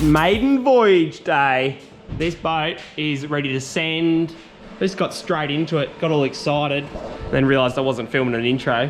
Maiden voyage day. This boat is ready to send. I just got straight into it, got all excited, then realised I wasn't filming an intro.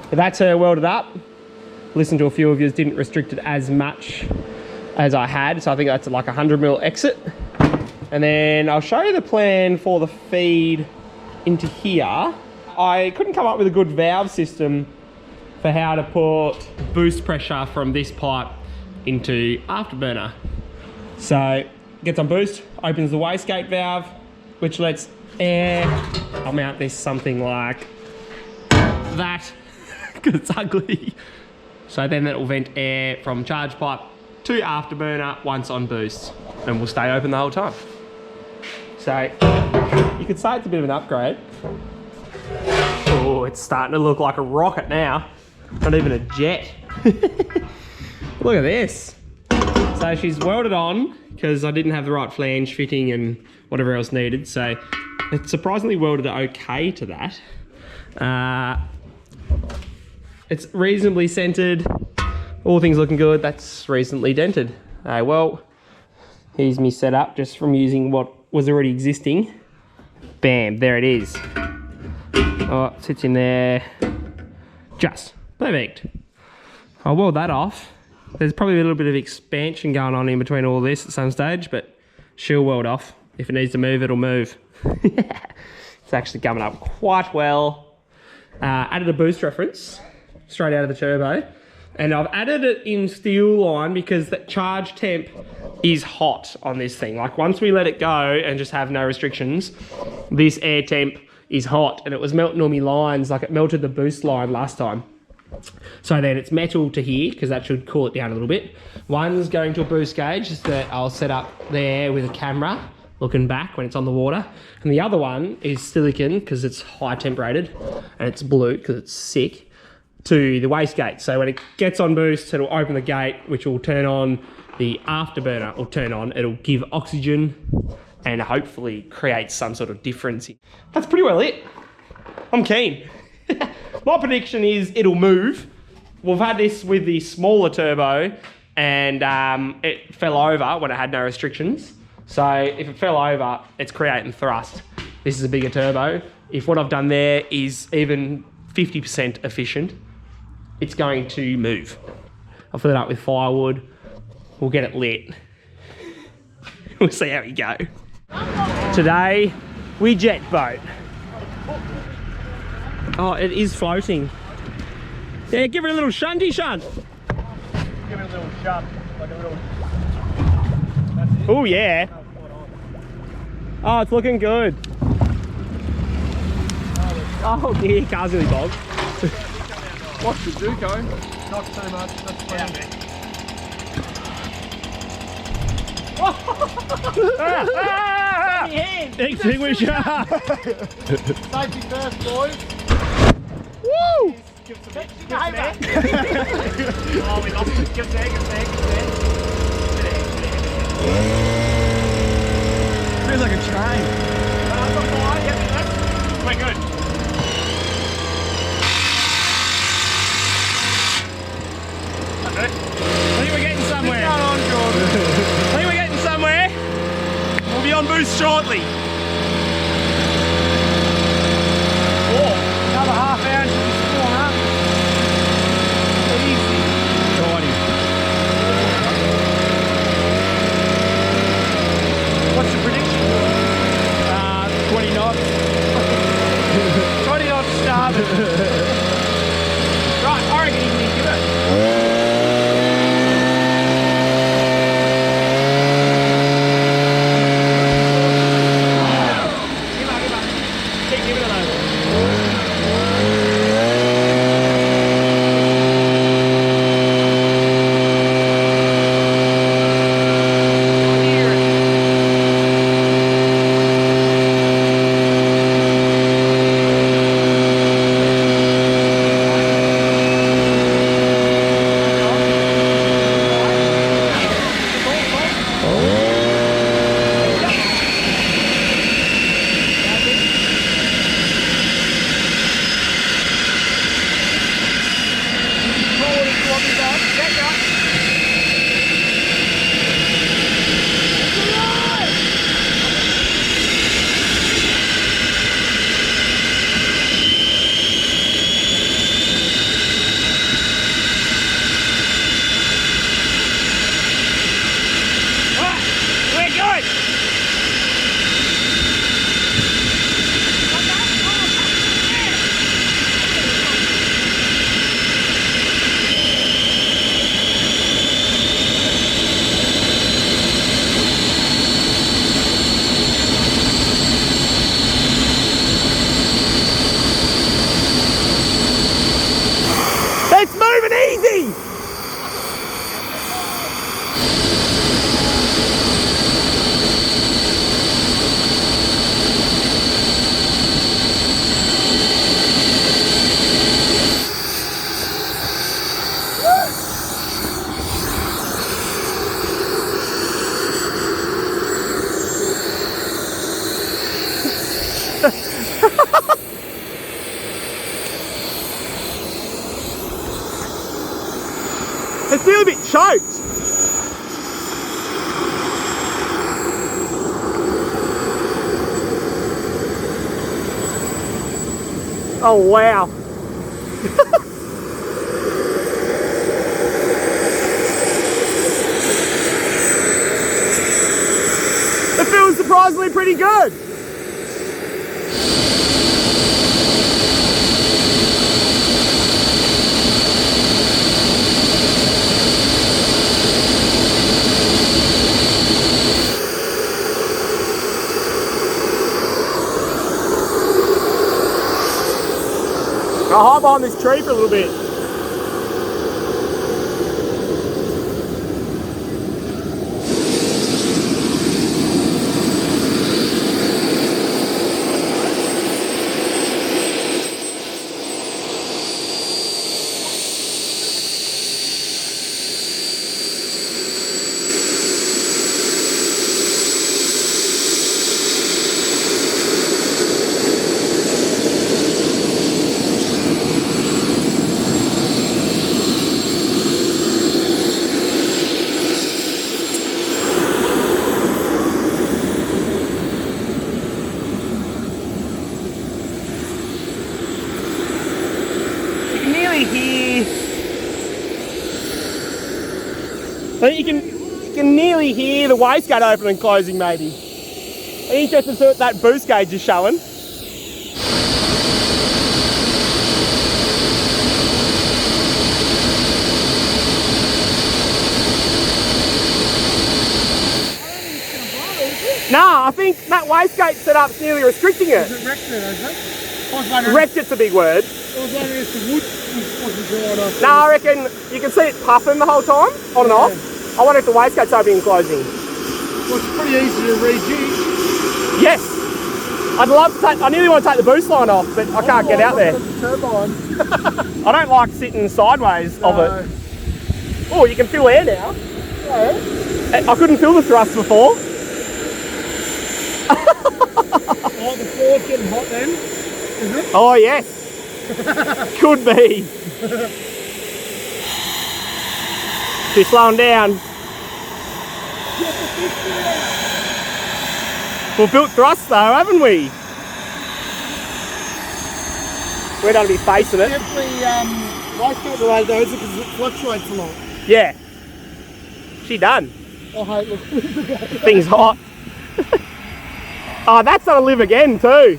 But that's her welded up. Listened to a few of you, didn't restrict it as much as I had, so I think that's like a 100mm exit. And then I'll show you the plan for the feed into here. I couldn't come up with a good valve system for how to put boost pressure from this pipe into Afterburner. So, gets on boost, opens the wastegate valve, which lets air come out. There's something like that, because it's ugly. So then that will vent air from charge pipe to Afterburner once on boost, and will stay open the whole time. So, you could say it's a bit of an upgrade. Oh, it's starting to look like a rocket now. Not even a jet. Look at this. So she's welded on because I didn't have the right flange fitting and whatever else needed. So it's surprisingly welded okay to that. It's reasonably centered. All things looking good. That's recently dented. Well, here's me setup just from using what was already existing. Bam, there it is. Oh, it sits in there. Just perfect. I'll weld that off. There's probably a little bit of expansion going on in between all this at some stage, but she'll weld off. If it needs to move, it'll move. It's actually coming up quite well. Added a boost reference straight out of the turbo. And I've added it in steel line because that charge temp is hot on this thing. Like once we let it go and just have no restrictions, this air temp is hot, and it was melting all my lines, like it melted the boost line last time. So then it's metal to here, because that should cool it down a little bit. One's going to a boost gauge that I'll set up there with a camera looking back when it's on the water. And the other one is silicon, because it's high temp rated, and it's blue because it's sick, to the wastegate. So when it gets on boost, it'll open the gate, which will turn on the Afterburner, will turn on. It'll give oxygen and hopefully create some sort of difference. That's pretty well it. I'm keen. My prediction is it'll move. We've had this with the smaller turbo, and it fell over when it had no restrictions. So if it fell over, it's creating thrust. This is a bigger turbo. If what I've done there is even 50% efficient, it's going to move. I'll fill it up with firewood. We'll get it lit. We'll see how we go. Today, we jet boat. Oh, it is floating. Yeah, give it a little shunty shunt. Give it a little shunt, like a little... Oh yeah. Oh, it's looking good. Oh dear, car's really bogged. Watch the Duco. Not too much, that's fine. Extinguisher! Safety first, boys. Woo! Give some air. Oh, we lost it. Give some air. Feels like a train. We're good. I think we're getting somewhere. What's going on, Jordan? I think we're getting somewhere. We'll be on boost shortly. Oh, another half hour into the spawn, huh? Easy. Righty. What's the prediction? 20 knots. 20 knots starboard. Right, I reckon you can give it. choked. Oh wow. It feels surprisingly pretty good. I'll hide behind this tree for a little bit. I think you can nearly hear the wastegate opening and closing maybe. I'm interested to see what that boost gauge is showing. Nah, I think that wastegate setup's nearly restricting it. Is it wrecked it, is it? Wrecked it's a big word. I was wondering if the wood wasn't dried up. No, I reckon you can see it puffing the whole time, on and off. I wonder if the wastegate's opening and closing. Well, it's pretty easy to rejig. Yes. I'd love to take, I nearly want to take the boost line off, but I can't get out there. The turbine. I don't like sitting sideways of it. Oh, you can feel air now. Yeah. I couldn't feel the thrust before. Oh, the floor's getting hot then, is it? Oh, yes. Could be. She's slowing down. We've built thrust though, haven't we? We're going to be facing it. Definitely wastegate the way it goes because it fluctuates a lot. Yeah. She done. Oh, hey, look. Thing's hot. Oh, that's gonna live again too.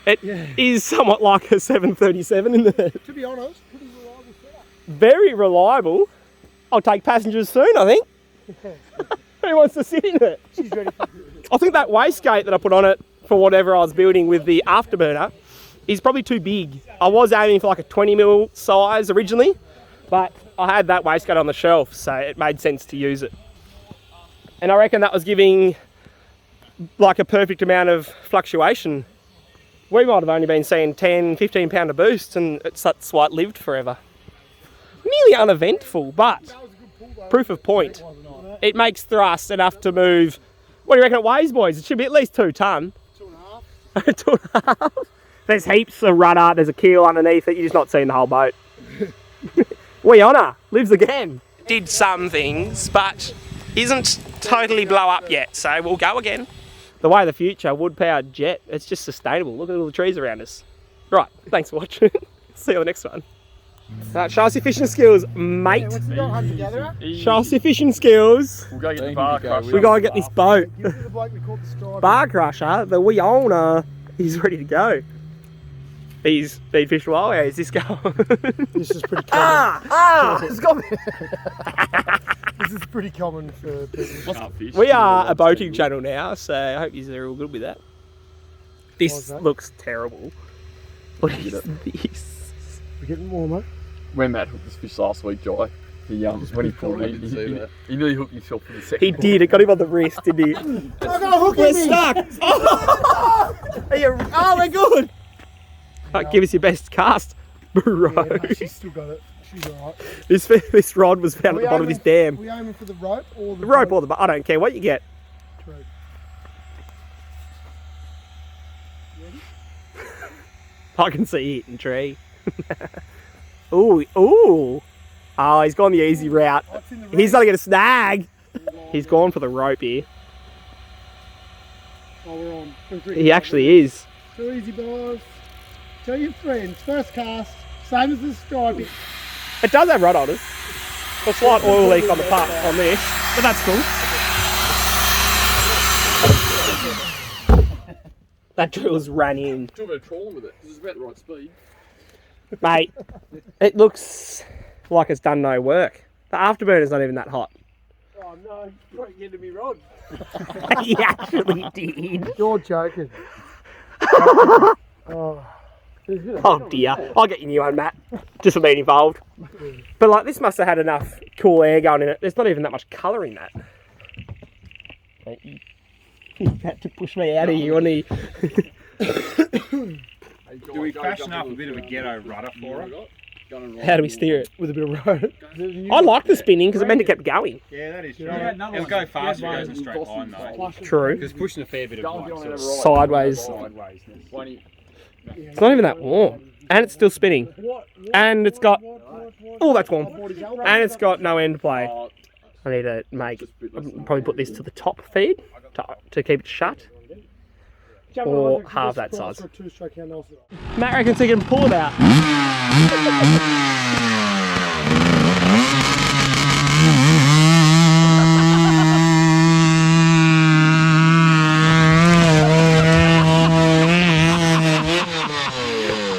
It is somewhat like a 737 in there. To be honest, pretty reliable setup. Very reliable. I'll take passengers soon, I think. Who wants to sit in it? She's ready for I think that wastegate that I put on it for whatever I was building with the Afterburner is probably too big. I was aiming for like a 20mm size originally, but I had that wastegate on the shelf, so it made sense to use it. And I reckon that was giving like a perfect amount of fluctuation. We might have only been seeing 10, 15 pounder boosts and that's why it lived forever. Nearly uneventful, but proof of point. It makes thrust enough to move. What do you reckon it weighs, boys? It should be at least 2 tonne. 2.5. 2.5. There's heaps of rudder, there's a keel underneath it, you're just not seeing the whole boat. We honour, lives again. Did some things, but isn't totally blow up yet, so we'll go again. The way of the future, wood-powered jet, it's just sustainable. Look at all the trees around us. Right, thanks for watching. See you on the next one. Show us your fishing skills, mate. Yeah, what's the dog hunt together? Show us your fishing skills. We'll go get the bar crusher. We gotta get this boat. Give it to the bloke we called the strider. Bar crusher, the we owner, he's ready to go. He's been fished a while. How's this going? This is pretty common. It's got me. This is pretty common for people. We are a boating channel now, so I hope you're all good with that. This looks terrible. What is this? We're getting warmer. When Matt hooked this fish last week, Jai, when he pulled me, he nearly hooked himself for the second He did, it got him on the wrist, didn't he? I got a hook We're in me. stuck! Oh, we're good! Right, give us your best cast, bro. Yeah, no, she's still got it. She's alright. This rod was found at the bottom of this dam. Are we aiming for the rope or the The rope or the... I don't care what you get. True. I can see hitting tree. Ooh, ooh. Oh, he's gone the easy route. He's not going to snag. He's gone for the rope here. Oh, we're on. He actually is. Too easy, boys. Tell your friends. First cast, same as the striping. It does have rod on it. A slight oil leak on the part on this, but that's cool. That drill's ran in. Do a bit of trawling with it, because it's about the right speed. Mate, it looks like it's done no work. The afterburner's not even that hot. Oh no, you broke the end of me rod. He actually did. You're joking. Oh. Oh dear. I'll get you a new one, Matt. Just for being involved. But like, this must have had enough cool air going in it. There's not even that much colour in that. You had to push me out of here, wasn't he? Do we fashion up a bit of a ghetto rudder for it? How do we steer it? With a bit of rope. I like the spinning because it meant it kept going. Yeah, that is true. It'll go faster if it goes in a straight line though. True. Because pushing a fair bit of like, sort of Sideways. sideways. It's not even that warm. And it's still spinning. And it's got... Oh, that's warm. And it's got no end play. I need to make... probably put this to the top feed to keep it shut. Or half that size. Matt reckons he can pull it out.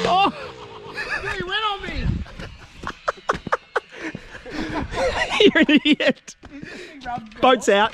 Oh! He went on me! You're an idiot. Boat's out.